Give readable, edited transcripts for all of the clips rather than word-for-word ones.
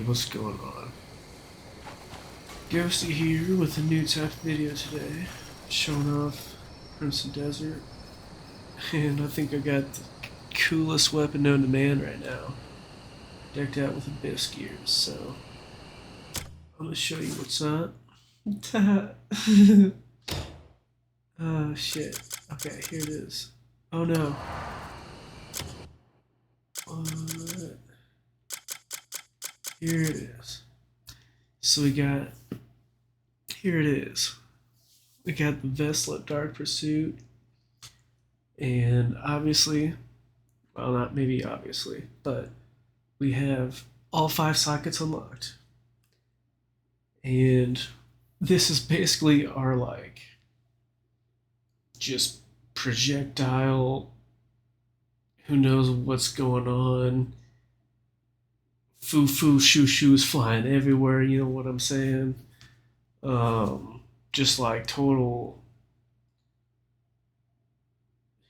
what's going on? Ghosty here with a new type of video today, showing off Crimson Desert, and I think I got the coolest weapon known to man right now, decked out with abyss gears, so I'm gonna show you what's up. Oh shit, okay, here it is. Oh no. What? Here it is. So we got, here it is. We got the Vestlet Dark Pursuit, and obviously, well, not maybe obviously, but we have all 5 sockets unlocked. And this is basically our, like, just projectile, who knows what's going on, foo-foo shoo-shoos flying everywhere, you know what I'm saying? Just like total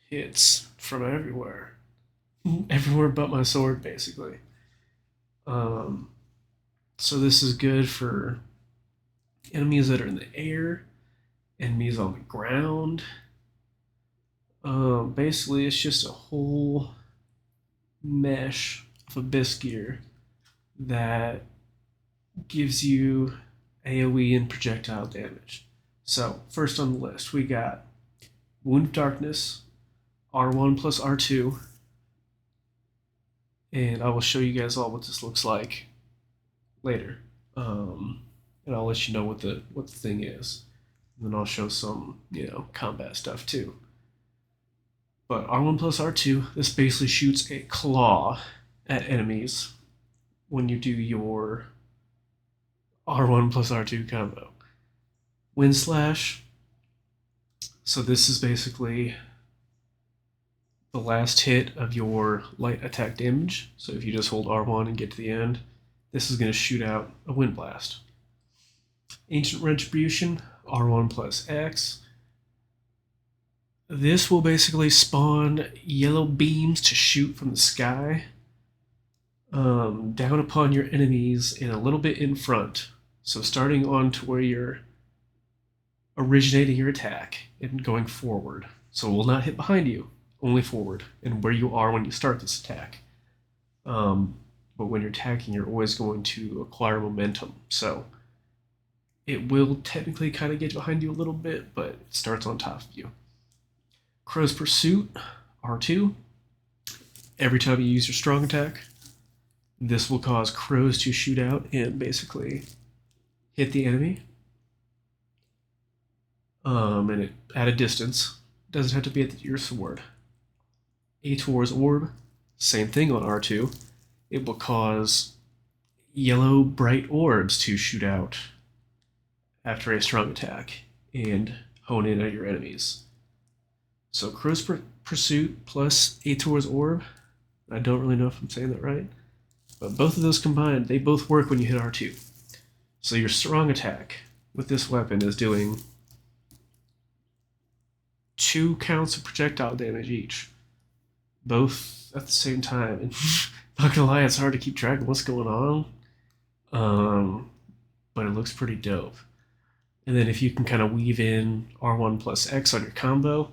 hits from everywhere. Everywhere but my sword, basically. So this is good for enemies that are in the air, enemies on the ground. Basically, it's just a whole mesh of abyss gear that gives you AOE and projectile damage. So, first on the list, we got Wound of Darkness, R1 plus R2, and I will show you guys all what this looks like later. And I'll let you know what the thing is. And then I'll show some, combat stuff too. But R1 plus R2, this basically shoots a claw at enemies when you do your R1 plus R2 combo. Wind Slash, so this is basically the last hit of your light attack damage. So if you just hold R1 and get to the end, this is going to shoot out a Wind Blast. Ancient Retribution, R1 plus X. This will basically spawn yellow beams to shoot from the sky down upon your enemies and a little bit in front. So starting on to where you're originating your attack and going forward. So it will not hit behind you, only forward, and where you are when you start this attack. But when you're attacking, you're always going to acquire momentum. So it will technically kind of get behind you a little bit, but it starts on top of you. Crow's Pursuit, R2. Every time you use your strong attack, this will cause crows to shoot out and basically hit the enemy. And it, at a distance. Doesn't have to be at your sword. Ator's Orb, same thing on R2. It will cause yellow bright orbs to shoot out after a strong attack and hone in at your enemies. So Crow's Pursuit plus Ator's Orb, I don't really know if I'm saying that right, but both of those combined, they both work when you hit R2. So your strong attack with this weapon is doing 2 counts of projectile damage each, both at the same time. And not gonna lie, it's hard to keep track of what's going on, but it looks pretty dope. And then if you can kind of weave in R1 plus X on your combo,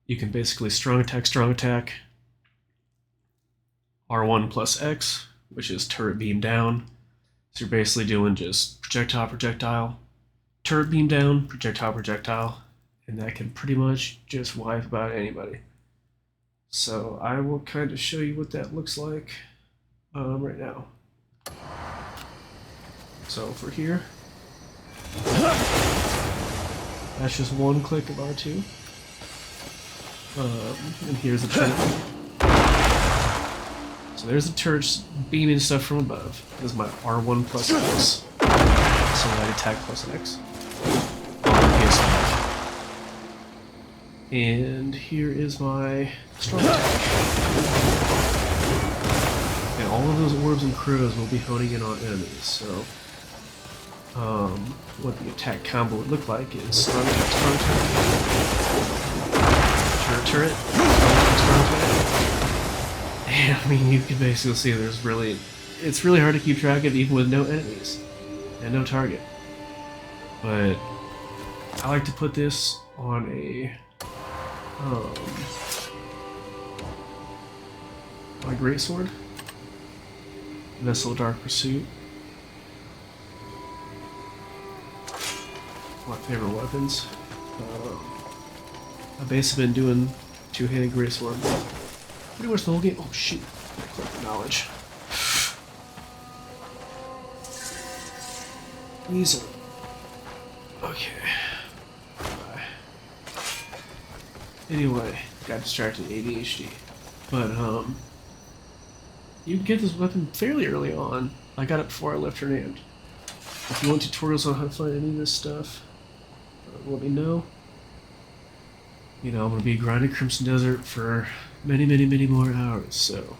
you can basically strong attack, R1 plus X, which is turret beam down. So you're basically doing just projectile, turret beam down, projectile, and that can pretty much just wipe about anybody. So I will kind of show you what that looks like right now. So for here, that's just one click of R2. And here's the turret. So there's the turrets beaming stuff from above. This is my R1 plus X. So light attack plus X. On PS5. And here is my strong attack. And all of those orbs and crows will be honing in on enemies. So what the attack combo would look like is strong attack, turret, strong attack. And I mean, you can basically see there's really it's really hard to keep track of even with no enemies and no target. But I like to put this on a my greatsword, Vessel of Dark Pursuit. My favorite weapons. I've basically been doing two-handed greatsword pretty much the whole game. Oh shoot! Knowledge. Weasel. Okay. Bye. Anyway, got distracted. ADHD. But you can get this weapon fairly early on. I got it before I left Hernand. If you want tutorials on how to find any of this stuff, let me know. You know, I'm gonna be grinding Crimson Desert for many, many, many more hours. So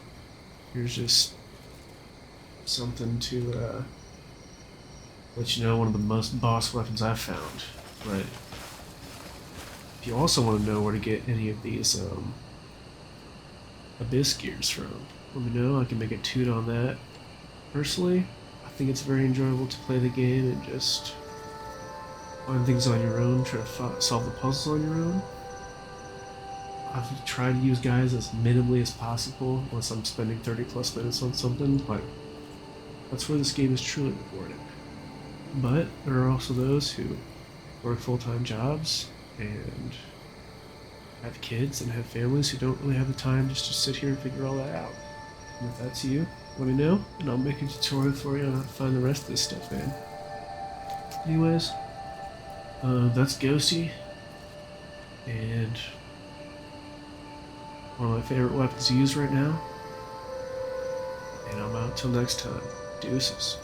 here's just something to let you know one of the most boss weapons I've found. But if you also want to know where to get any of these Abyss gears from, let me know. I can make a toot on that. Personally, I think it's very enjoyable to play the game and just find things on your own, try to solve the puzzles on your own. I've tried to use guides as minimally as possible, unless I'm spending 30 plus minutes on something, but that's where this game is truly rewarding. But there are also those who work full-time jobs and have kids and have families who don't really have the time just to sit here and figure all that out. And if that's you, let me know, and I'll make a tutorial for you on how to find the rest of this stuff, man. Anyways, that's Ghosty, and one of my favorite weapons to use right now. And I'm out till next time. Deuces.